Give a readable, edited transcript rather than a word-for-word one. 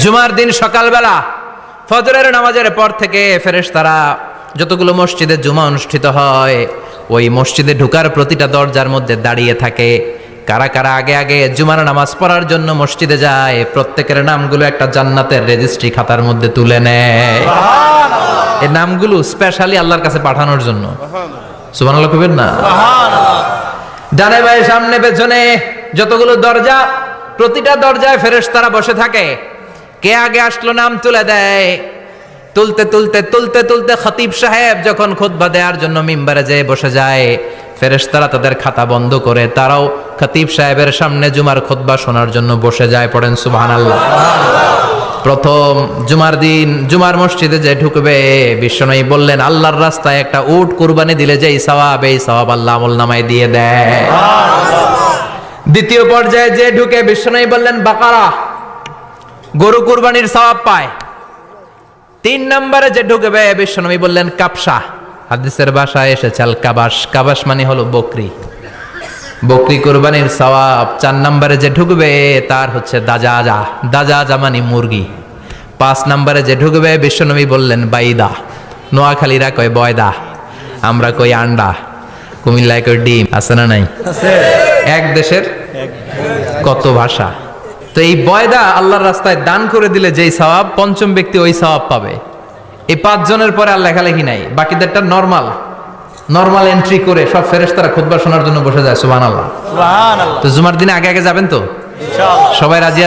জুমার দিন সকালবেলা ফজরের নামাজের পর থেকে ফেরেশতারা যতগুলো মসজিদে জুমা অনুষ্ঠিত হয় ওই মসজিদে ঢোকার প্রতিটা দরজার মধ্যে দাঁড়িয়ে থাকে। কারা কারা আগে আগে জুমার নামাজ পড়ার জন্য মসজিদে যায় প্রত্যেকের নামগুলো একটা জান্নাতের রেজিস্ট্রি খাতার মধ্যে তুলে নেয়। এই নামগুলো স্পেশালি আল্লাহর কাছে পাঠানোর জন্য। সুবহানাল্লাহ কইবেন না? ডানে বাঁয়ে সামনে পেছনে যতগুলো দরজা, প্রতিটা দরজায় ফেরেশতারা বসে থাকে। কে আগে আসলো নাম তুলে দেয়। তুলতে তুলতে তুলতে তুলতে খতিব সাহেব যখন খুতবা দেওয়ার জন্য মিম্বারে যেয়ে বসে যায়, ফেরেশতারা তাদের খাতা বন্ধ করে তারাও খতিব সাহেবের সামনে জুমার খুতবা শোনার জন্য বসে যায়। পড়েন সুবহানাল্লাহ। প্রথম জুমার দিন জুমার মসজিদে যে ঢুকবে, বিশ্বনবী বললেন আল্লাহর রাস্তায় একটা উট কুরবানি দিলে যেই সওয়াব, এই সওয়াব আল্লাহ আমলনামায় দিয়ে দেয়। দ্বিতীয় পর্যায়ে যে ঢুকে, বিশ্বনবী বললেন বাকারা, গরু কুরবানির সওয়াব পায়। 3 নম্বরে যে ঢুকবে, বিশ্বনবী বললেন কাবসা, হাদিসের ভাষায় এসেছে আল কাবাস, কাবাস মানে হলো বকরি, বকরি কুরবানির সওয়াব। 4 নম্বরে যে ঢুকবে তার হচ্ছে দাজাজা, দাজাজা মানে মুরগি। 5 নম্বরে যে ঢুকবে, বিশ্বনবী বললেন বাইদা, নোয়াখালীরা কয় বয়দা, আমরা কই আন্ডা, কুমিল্লায় কই ডিম। আছে না নাই? এক দেশের কত ভাষা। তো এই বয়দা আল্লাহর রাস্তায় দান করে দিলে যেই সওয়াব, পঞ্চম ব্যক্তি ওই সওয়াব পাবে। এই 5 জনের পরে আর লেখালেখি নাই, বাকিদেরটা নরমাল এন্ট্রি করে সব ফেরেশতারা খুতবা শোনার জন্য বসে যায়। সুবহানাল্লাহ। তো জুমার দিনে আগে আগে যাবেন তো? ইনশাআল্লাহ। সবাই রাজি?